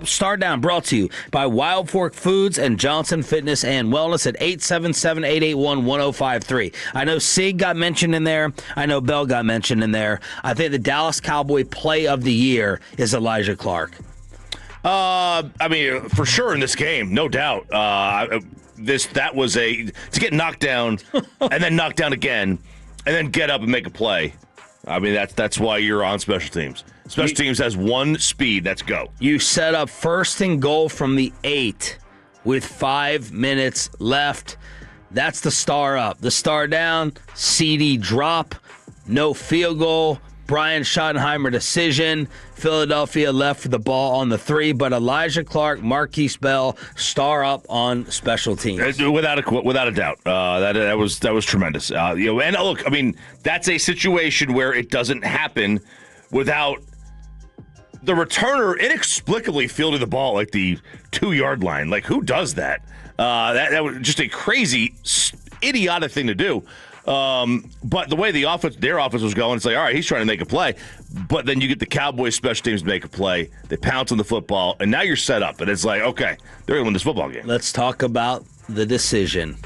Up, Star Down, brought to you by Wild Fork Foods and Johnson Fitness and Wellness at 877-881-1053. I know Sig got mentioned in there. I know Bell got mentioned in there. I think the Dallas Cowboy play of the year is Elijah Clark. I mean, for sure in this game, no doubt. That was to get knocked down and then knocked down again and then get up and make a play. I mean, that's why you're on special teams. Special teams has one speed, that's go. You set up first and goal from the 8 with 5 minutes left. That's the star up. The star down, CD drop, no field goal. Brian Schottenheimer decision. Philadelphia left for the ball on the 3, but Elijah Clark, Marquise Bell, star up on special teams. Without a doubt, that was tremendous. And look, I mean, that's a situation where it doesn't happen without the returner inexplicably fielding the ball like the 2-yard line. Like, who does that? That was just a crazy, idiotic thing to do. But the way their offense was going, it's like, all right, he's trying to make a play. But then you get the Cowboys special teams to make a play. They pounce on the football, and now you're set up. And it's like, okay, they're going to win this football game. Let's talk about the decision.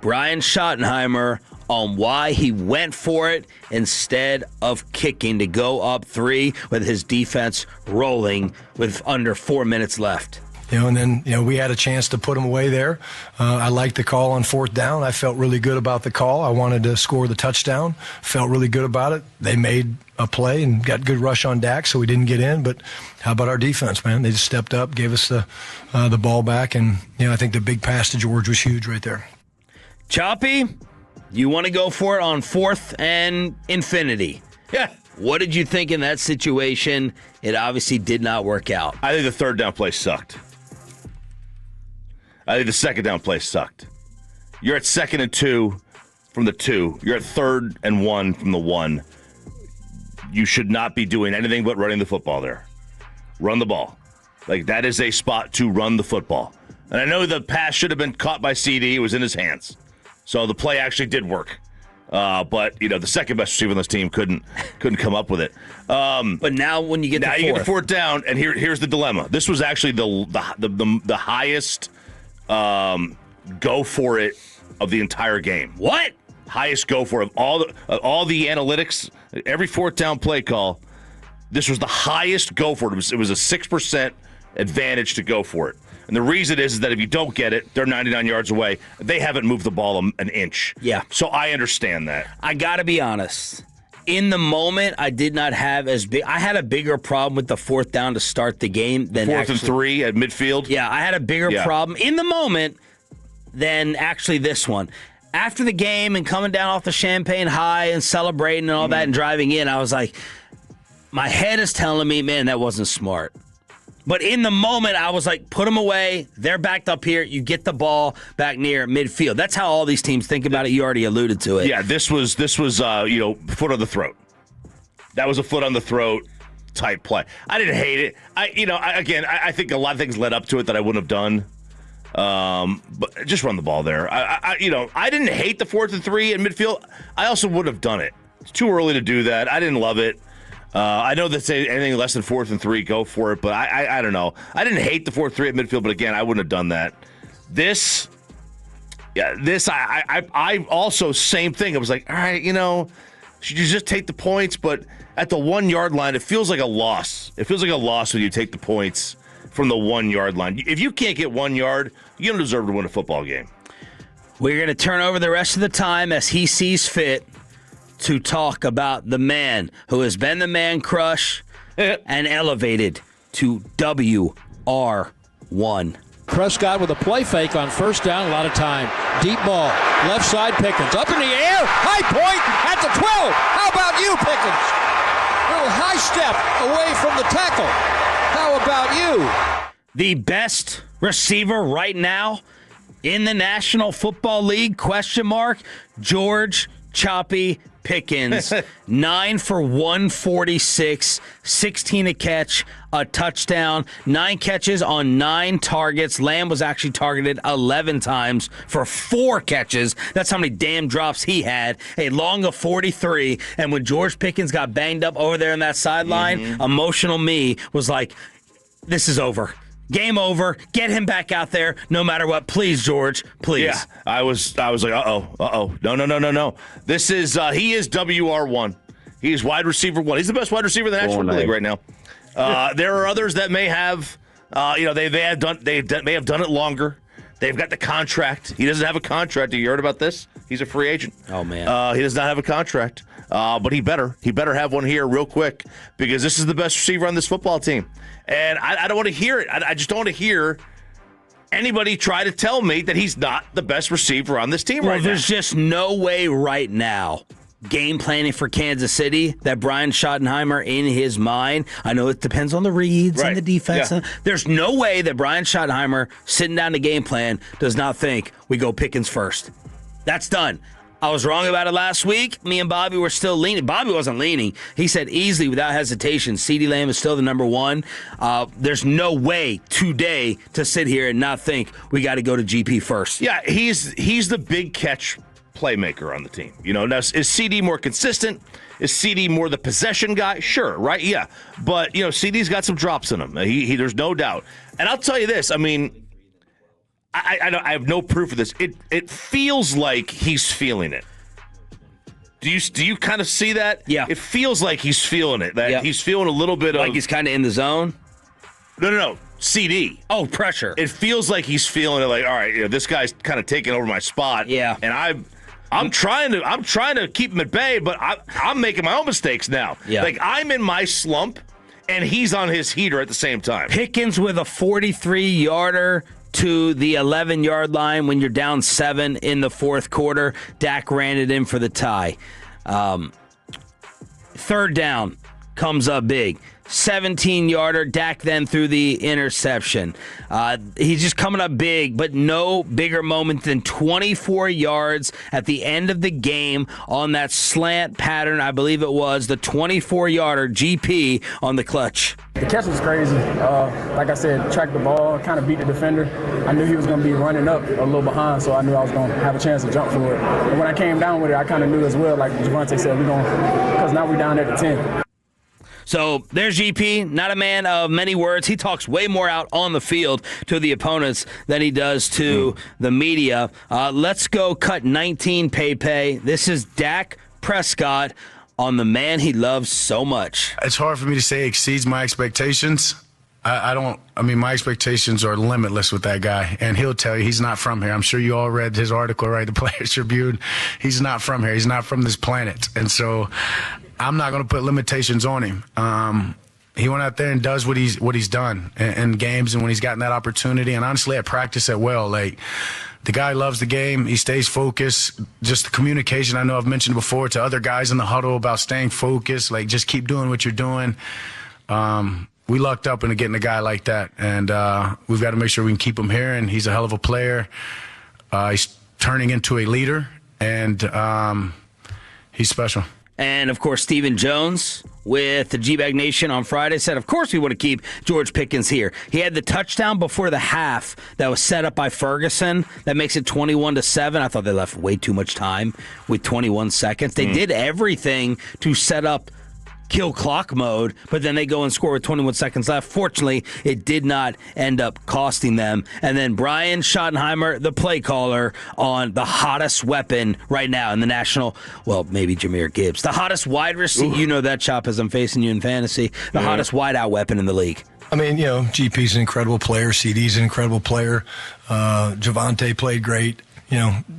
Brian Schottenheimer on why he went for it instead of kicking to go up 3 with his defense rolling with under 4 minutes left. And then, we had a chance to put him away there. I liked the call on 4th down. I felt really good about the call. I wanted to score the touchdown. Felt really good about it. They made a play and got good rush on Dak, so we didn't get in. But how about our defense, man? They just stepped up, gave us the ball back, and I think the big pass to George was huge right there. Choppy, you want to go for it on 4th and infinity. Yeah. What did you think in that situation? It obviously did not work out. I think the 3rd down play sucked. I think the 2nd down play sucked. You're at 2nd and 2 from the 2. You're at 3rd and 1 from the 1. You should not be doing anything but running the football there. Run the ball. Like, that is a spot to run the football. And I know the pass should have been caught by CD. It was in his hands. So the play actually did work. But the second best receiver on this team couldn't come up with it. But now when you get to 4th. You get to 4th down, and here's the dilemma. This was actually the highest go for it of the entire game. What? Highest go for it of all the analytics, every 4th down play call. This was the highest go for it. It was a 6% advantage to go for it. And the reason is that if you don't get it, they're 99 yards away. They haven't moved the ball an inch. Yeah. So I understand that. I got to be honest. In the moment, I did not have as big. I had a bigger problem with the 4th down to start the game than 4th and 3 at midfield. Yeah, I had a bigger problem in the moment than actually this one. After the game and coming down off the champagne high and celebrating and all that and driving in, I was like, my head is telling me, man, that wasn't smart. But in the moment, I was like, put them away. They're backed up here. You get the ball back near midfield. That's how all these teams think about it. You already alluded to it. Yeah, this was foot on the throat. That was a foot on the throat type play. I didn't hate it. I think a lot of things led up to it that I wouldn't have done. But just run the ball there. I didn't hate the 4th and 3 in midfield. I also would have done it. It's too early to do that. I didn't love it. I know that say anything less than 4th and 3, go for it. But I don't know. I didn't hate the 4th 3 at midfield, but again, I wouldn't have done that. I also same thing. I was like, all right, should you just take the points? But at the 1 yard line, it feels like a loss. It feels like a loss when you take the points from the 1 yard line. If you can't get 1 yard, you don't deserve to win a football game. We're going to turn over the rest of the time as he sees fit to talk about the man who has been the man crush and elevated to WR1. Prescott with a play fake on 1st down, a lot of time. Deep ball, left side Pickens, up in the air, high point at the 12. How about you, Pickens? Little high step away from the tackle. How about you? The best receiver right now in the National Football League, ? George Choppy Pickens, 9 for 146, 16 a catch, a touchdown, 9 catches on 9 targets. Lamb was actually targeted 11 times for 4 catches. That's how many damn drops he had. A long of 43. And when George Pickens got banged up over there on that sideline, emotional me was like, this is over. Game over. Get him back out there no matter what. Please, George. Please. Yeah, I was like, uh-oh. No. This is, he is WR1. He is wide receiver 1. He's the best wide receiver in the National Football League right now. There are others that may have, they may have done it longer. They've got the contract. He doesn't have a contract. Have you heard about this? He's a free agent. Oh, man. He does not have a contract. But he better have one here real quick because this is the best receiver on this football team. And I don't want to hear it. I just don't want to hear anybody try to tell me that he's not the best receiver on this team right now. There's just no way right now, game planning for Kansas City, that Brian Schottenheimer in his mind, I know it depends on the reads and the defense. Yeah. There's no way that Brian Schottenheimer sitting down the game plan does not think we go Pickens first. That's done. I was wrong about it last week. Me and Bobby were still leaning. Bobby wasn't leaning. He said easily, without hesitation, CeeDee Lamb is still the number one. There's no way today to sit here and not think we got to go to GP first. Yeah, he's the big catch playmaker on the team. Now, is CD more consistent? Is CD more the possession guy? Sure, right? Yeah. But, CD's got some drops in him. There's no doubt. And I'll tell you this. I mean, I have no proof of this. It feels like he's feeling it. Do you kind of see that? Yeah. It feels like he's feeling it. That he's feeling a little bit like he's kind of in the zone? No. CD. Oh, pressure. It feels like he's feeling it like, all right, this guy's kind of taking over my spot. Yeah. And I'm trying to keep him at bay, but I'm making my own mistakes now. Yeah. Like I'm in my slump and he's on his heater at the same time. Pickens with a 43-yarder to the 11-yard line when you're down 7 in the fourth quarter. Dak ran it in for the tie. Third down comes up big. 17-yarder. Dak then threw the interception. He's just coming up big, but no bigger moment than 24 yards at the end of the game on that slant pattern. I believe it was the 24-yarder GP on the clutch. The catch was crazy. Like I said, tracked the ball, kind of beat the defender. I knew he was going to be running up a little behind, so I knew I was going to have a chance to jump for it. And when I came down with it, I kind of knew as well, like Javonte said, because now we're down at the 10. So there's GP, not a man of many words. He talks way more out on the field to the opponents than he does to the media. Let's go cut 19, Pepe. This is Dak Prescott on the man he loves so much. It's hard for me to say exceeds my expectations. My expectations are limitless with that guy, and he'll tell you he's not from here. I'm sure you all read his article, right? The Players Tribune. He's not from here. He's not from this planet. And so I'm not going to put limitations on him. He went out there and does what he's done in games and when he's gotten that opportunity. And honestly, at practice at well, like the guy loves the game. He stays focused. Just the communication I know I've mentioned before to other guys in the huddle about staying focused. Like just keep doing what you're doing. We lucked up into getting a guy like that, and we've got to make sure we can keep him here. And he's a hell of a player. He's turning into a leader, and he's special. And, of course, Stephen Jones with the G-Bag Nation on Friday said, of course we want to keep George Pickens here. He had the touchdown before the half that was set up by Ferguson. That makes it 21-7. I thought they left way too much time with 21 seconds. They did everything to set up kill clock mode, but then they go and score with 21 seconds left. Fortunately, it did not end up costing them. And then Brian Schottenheimer, the play caller, on the hottest weapon right now in the national, well, maybe Jahmyr Gibbs, the hottest wide receiver. You know that, Chop, as I'm facing you in fantasy, the hottest wideout weapon in the league. I mean, GP's an incredible player. CD's an incredible player. Javonte played great.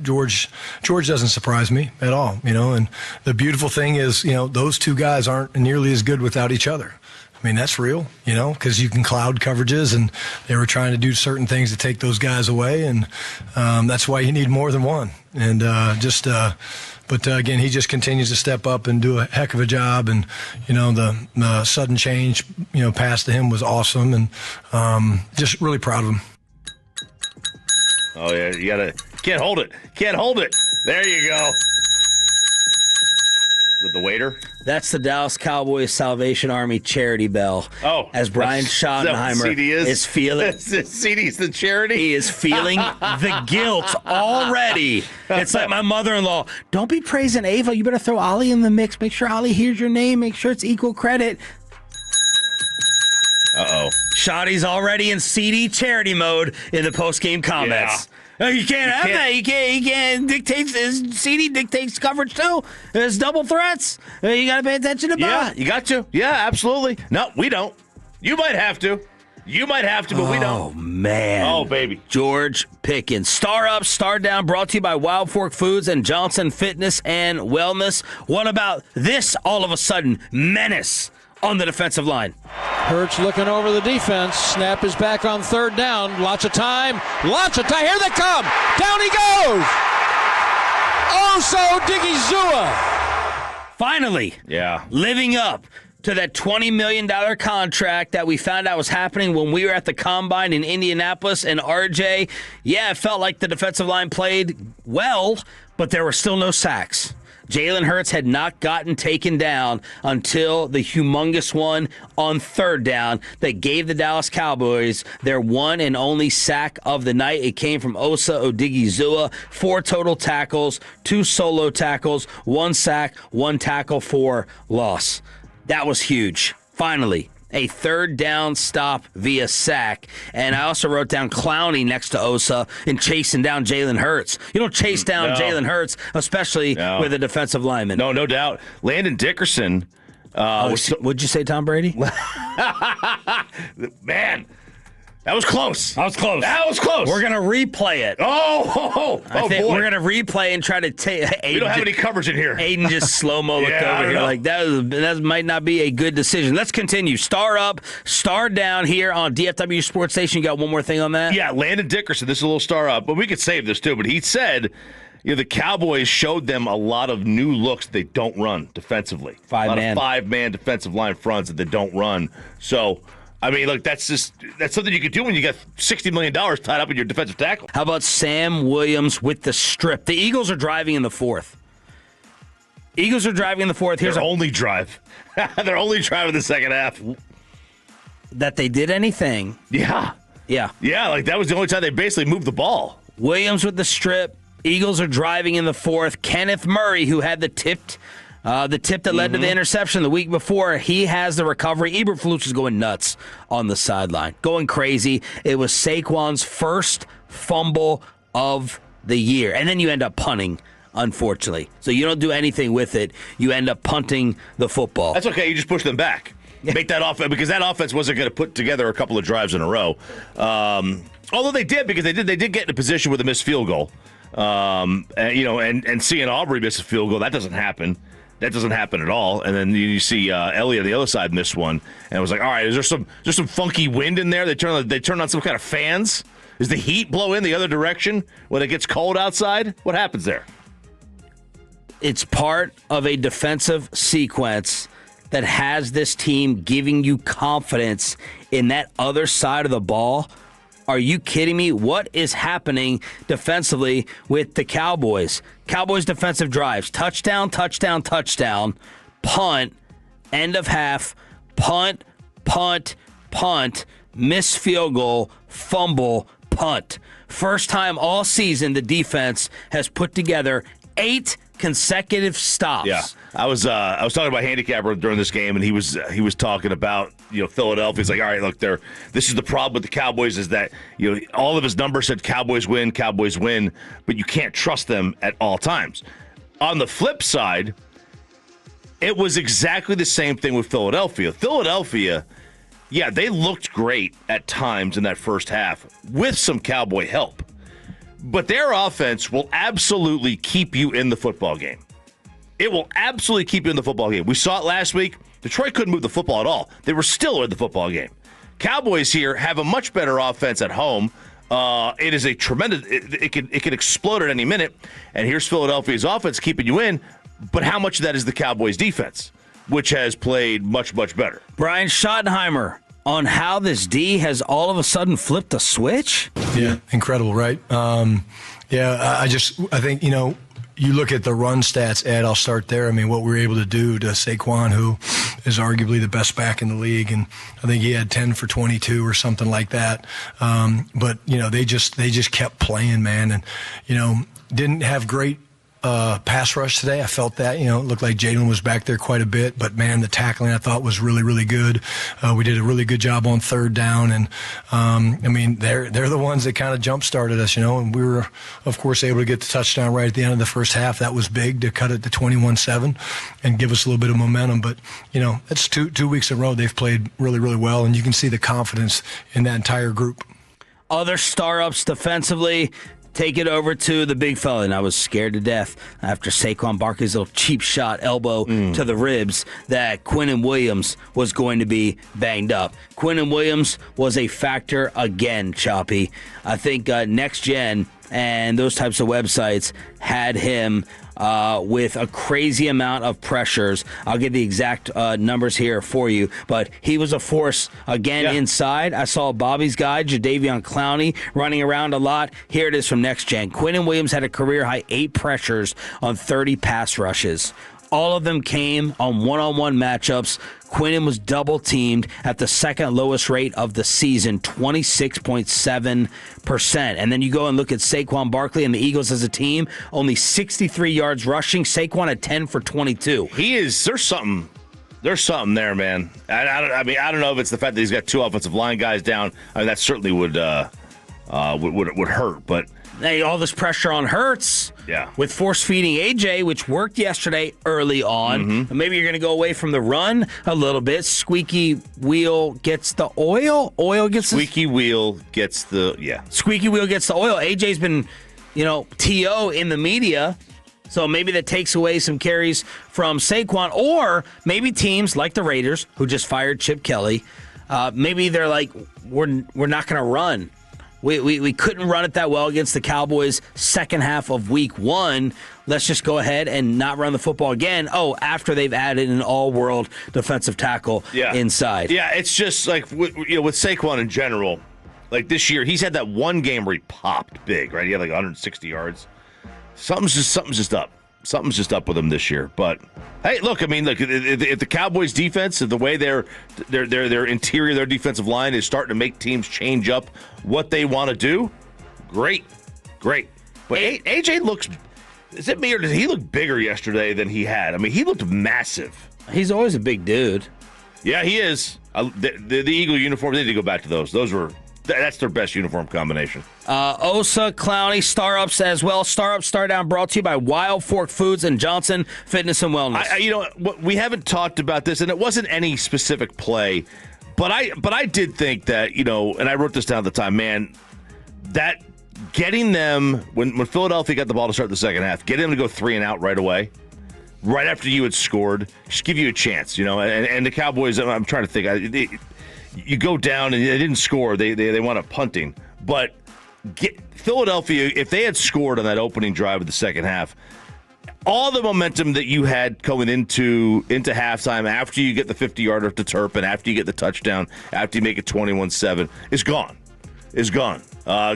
George doesn't surprise me at all, and the beautiful thing is, those two guys aren't nearly as good without each other. I mean, that's real, because you can cloud coverages, and they were trying to do certain things to take those guys away, and that's why you need more than one. And but again, he just continues to step up and do a heck of a job, and the sudden change, pass to him was awesome, and just really proud of him. Oh yeah, can't hold it. There you go. Is it the waiter? That's the Dallas Cowboys Salvation Army charity bell. Oh. As Brian Schottenheimer is feeling. CD's the charity? He is feeling the guilt already. It's like my mother-in-law. Don't be praising Ava. You better throw Ollie in the mix. Make sure Ollie hears your name. Make sure it's equal credit. Uh-oh. Shotty's already in CD charity mode in the post-game comments. Yeah. You can't have that. You can't dictate. CD dictates coverage too. There's double threats. You got to pay attention to both. Yeah, you got to. Yeah, absolutely. No, we don't. You might have to. But we don't. Oh, man. Oh, baby. George Pickens. Star up, star down, brought to you by Wild Fork Foods and Johnson Fitness and Wellness. What about this all of a sudden menace on the defensive line? Hurts looking over the defense. Snap is back on third down. Lots of time. Here they come. Down he goes. Oso Digizua. Finally. Yeah. Living up to that $20 million contract that we found out was happening when we were at the Combine in Indianapolis. And RJ, yeah, it felt like the defensive line played well, but there were still no sacks. Jalen Hurts had not gotten taken down until the humongous one on third down that gave the Dallas Cowboys their one and only sack of the night. It came from Osa Odigizua. 4 total tackles, 2 solo tackles, 1 sack, 1 tackle for loss. That was huge. Finally, a third down stop via sack. And I also wrote down Clowney next to Osa and chasing down Jalen Hurts. You don't chase down Jalen Hurts, especially with a defensive lineman. No doubt. Landon Dickerson. What'd you say, Tom Brady? Man, that was close. That was close. We're going to replay it. I think boy. we're going to replay and try to take. We don't have any coverage in here. Aiden just slow-mo looked over here like that might not be a good decision. Let's continue. Star up, star down here on DFW Sports Station. You got one more thing on that? Yeah, Landon Dickerson. This is a little star up, but we could save this too. But he said, the Cowboys showed them a lot of new looks they don't run defensively. A lot of five-man defensive line fronts that they don't run. So, I mean, look, that's something you could do when you got $60 million tied up in your defensive tackle. How about Sam Williams with the strip? The Eagles are driving in the fourth. Here's Their only drive. Their only drive in the second half. That they did anything. Yeah. Like that was the only time they basically moved the ball. Williams with the strip. Eagles are driving in the fourth. Kenneth Murray, who had the tip that led to the interception the week before, he has the recovery. Eberflus is going nuts on the sideline, going crazy. It was Saquon's first fumble of the year. And then you end up punting, unfortunately. So you don't do anything with it. You end up punting the football. That's okay. You just push them back. Make that offense, because that offense wasn't going to put together a couple of drives in a row. Although they did, because they did get in a position with a missed field goal. And seeing Aubrey miss a field goal, that doesn't happen. That doesn't happen at all. And then you see Elliott on the other side miss one, and it was like, all right, is there some funky wind in there? They turn on some kind of fans. Does the heat blow in the other direction when it gets cold outside? What happens there? It's part of a defensive sequence that has this team giving you confidence in that other side of the ball. Are you kidding me? What is happening defensively with the Cowboys? Cowboys defensive drives. Touchdown, touchdown, touchdown. Punt. End of half. Punt, punt, punt. Miss field goal. Fumble, punt. First time all season the defense has put together 8 consecutive stops. Yeah, I was talking about handicapper during this game, and he was talking about Philadelphia. He's like, all right, look, this is the problem with the Cowboys is that all of his numbers said Cowboys win, but you can't trust them at all times. On the flip side, it was exactly the same thing with Philadelphia. Philadelphia, yeah, they looked great at times in that first half with some Cowboy help. But their offense will absolutely keep you in the football game. It will absolutely keep you in the football game. We saw it last week. Detroit couldn't move the football at all. They were still in the football game. Cowboys here have a much better offense at home. It is a tremendous. It can explode at any minute. And here's Philadelphia's offense keeping you in. But how much of that is the Cowboys' defense, which has played much, much better? Brian Schottenheimer on how this D has all of a sudden flipped a switch? Yeah, incredible, right? I think, you look at the run stats, Ed, I'll start there. I mean, what we were able to do to Saquon, who is arguably the best back in the league, and I think he had 10 for 22 or something like that. But they just kept playing, man, and, didn't have great pass rush today. I felt that, it looked like Jalen was back there quite a bit, but man, the tackling I thought was really, really good. We did a really good job on third down, and they're the ones that kind of jump started us, and we were, of course, able to get the touchdown right at the end of the first half. That was big to cut it to 21-7 and give us a little bit of momentum. But it's two weeks in a row they've played really, really well, and you can see the confidence in that entire group. Other star-ups defensively. Take it over to the big fella, and I was scared to death after Saquon Barkley's little cheap shot elbow to the ribs that Quinnien Williams was going to be banged up. Quinnien Williams was a factor again, Choppy. I think Next Gen and those types of websites had him with a crazy amount of pressures. I'll get the exact numbers here for you, but he was a force again inside. I saw Bobby's guy, Jadeveon Clowney, running around a lot. Here it is from Next Gen. Quinnien Williams had a career-high 8 pressures on 30 pass rushes. All of them came on one-on-one matchups. Quinnien was double-teamed at the second lowest rate of the season, 26.7%. And then you go and look at Saquon Barkley and the Eagles as a team, only 63 yards rushing. Saquon at 10 for 22. There's something there, man. I don't know if it's the fact that he's got 2 offensive line guys down. I mean, that certainly would hurt, but hey, all this pressure on Hurts. Yeah. With force-feeding AJ, which worked yesterday early on. Maybe you're going to go away from the run a little bit. Squeaky wheel gets the oil. Squeaky wheel gets the oil. AJ's been, TO in the media. So maybe that takes away some carries from Saquon. Or maybe teams like the Raiders, who just fired Chip Kelly, maybe they're like, we're not going to run. We couldn't run it that well against the Cowboys second half of week 1. Let's just go ahead and not run the football again. Oh, after they've added an all-world defensive tackle inside. Yeah, it's just like with Saquon in general. Like this year, he's had that one game where he popped big, right? He had like 160 yards. Something's just up. Something's just up with him this year. But hey, look, if the Cowboys defense, the way their interior, their defensive line is starting to make teams change up what they want to do, great. But AJ looks, is it me or did he look bigger yesterday than he had? I mean, he looked massive. He's always a big dude. Yeah, he is. The Eagle uniforms, they need to go back to those. That's their best uniform combination. Osa, Clowney, Star-Ups as well. Star-Up, Star-Down brought to you by Wild Fork Foods and Johnson Fitness and Wellness. We haven't talked about this, and it wasn't any specific play, but I did think that, and I wrote this down at the time, man, that getting them, when Philadelphia got the ball to start the second half, getting them to go 3 and out right away, right after you had scored, just give you a chance, and the Cowboys, I'm trying to think, you go down and they didn't score. They wound up punting. But Philadelphia, if they had scored on that opening drive of the second half, all the momentum that you had going into halftime after you get the 50-yarder to Turpin, after you get the touchdown, after you make it 21-7, is gone.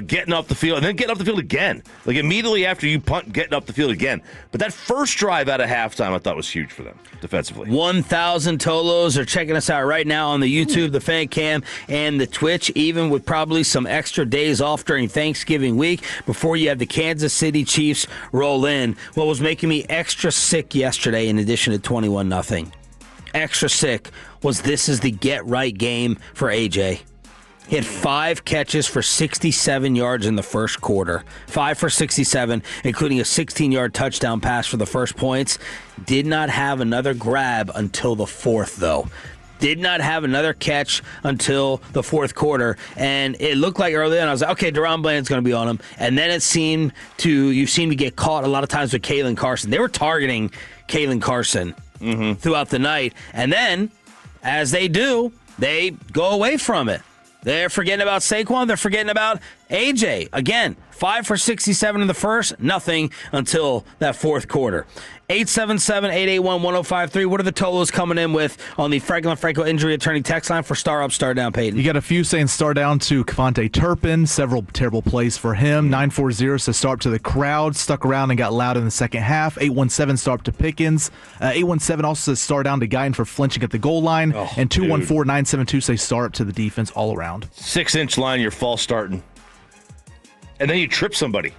Getting off the field, and then getting off the field again. Like immediately after you punt, getting up the field again. But that first drive out of halftime, I thought was huge for them defensively. 1,000 Tolos are checking us out right now on the YouTube, the Fan Cam, and the Twitch, even with probably some extra days off during Thanksgiving week before you have the Kansas City Chiefs roll in. What was making me extra sick yesterday, in addition to 21-0, extra sick, was this is the get-right game for AJ. He had 5 catches for 67 yards in the first quarter. 5 for 67, including a 16-yard touchdown pass for the first points. Did not have another grab until the fourth, though. Did not have another catch until the fourth quarter. And it looked like early on, I was like, okay, Deron Bland's going to be on him. And then you seem to get caught a lot of times with Kalen Carson. They were targeting Kalen Carson throughout the night. And then, as they do, they go away from it. They're forgetting about Saquon. They're forgetting about AJ. Again, 5 for 67 in the first, nothing until that fourth quarter. 877-881-1053. What are the Tolos coming in with on the Franco injury attorney text line for Star Up, Star Down, Peyton? You got a few saying Star Down to Kevontae Turpin. Several terrible plays for him. 940 says Star Up to the crowd. Stuck around and got loud in the second half. 817 Star Up to Pickens. 817 also says Star Down to Guyan for flinching at the goal line. And 214-972 say Star Up to the defense all around. 6-inch line, you're false starting. And then you trip somebody.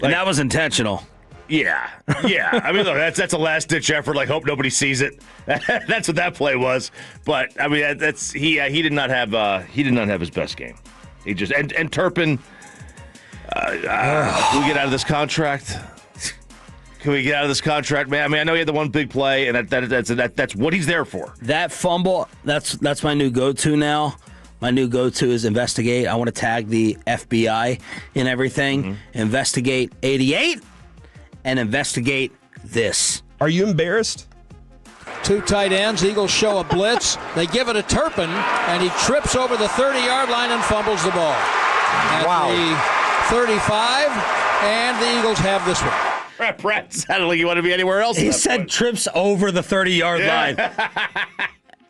And that was intentional. Yeah. I mean, look, that's a last-ditch effort. Like, hope nobody sees it. That's what that play was. But I mean, he did not have his best game. He just and Turpin. Can we get out of this contract? Can we get out of this contract, man? I mean, I know he had the one big play, and that's what he's there for. That fumble, that's my new go-to now. My new go-to is investigate. I want to tag the FBI in everything. Mm-hmm. Investigate 88 and investigate this. Are you embarrassed? Two tight ends. Eagles show a blitz. They give it to Turpin, and he trips over the 30-yard line and fumbles the ball. At the 35, and the Eagles have this one. Brett sounded like you want to be anywhere else. He said trips over the 30-yard line.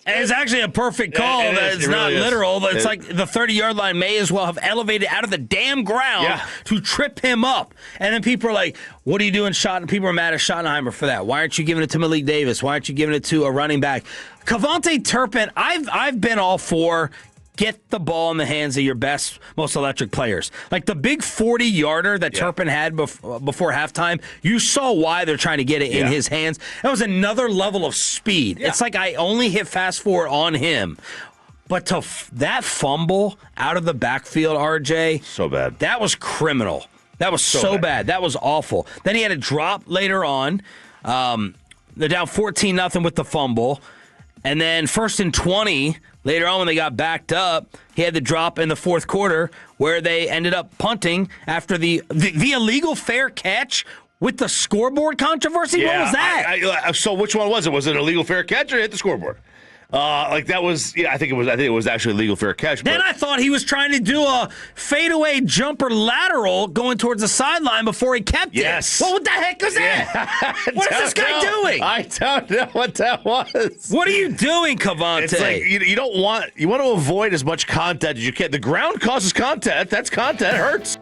And it's actually a perfect call. It's not really literal. But it's like the 30-yard line may as well have elevated out of the damn ground to trip him up. And then people are like, what are you doing, Schottenheimer? People are mad at Schottenheimer for that. Why aren't you giving it to Malik Davis? Why aren't you giving it to a running back? Kevontae Turpin, I've been all for get the ball in the hands of your best, most electric players. Like the big 40-yarder that Turpin had before halftime, you saw why they're trying to get it in his hands. That was another level of speed. Yeah. It's like I only hit fast forward on him. But that fumble out of the backfield, RJ. So bad. That was criminal. That was so bad. That was awful. Then he had a drop later on. They're down 14-0 with the fumble. And then 1st and 20, later on when they got backed up, he had the drop in the fourth quarter where they ended up punting after the illegal fair catch with the scoreboard controversy. Yeah, what was that? So which one was it? Was it an illegal fair catch or hit the scoreboard? That was, I think it was actually a legal fair catch. Then I thought he was trying to do a fadeaway jumper lateral going towards the sideline before he kept it. What the heck was that? What is this guy doing? I don't know what that was. What are you doing, Cavante? It's like you want to avoid as much contact as you can. The ground causes contact. That's contact. It hurts.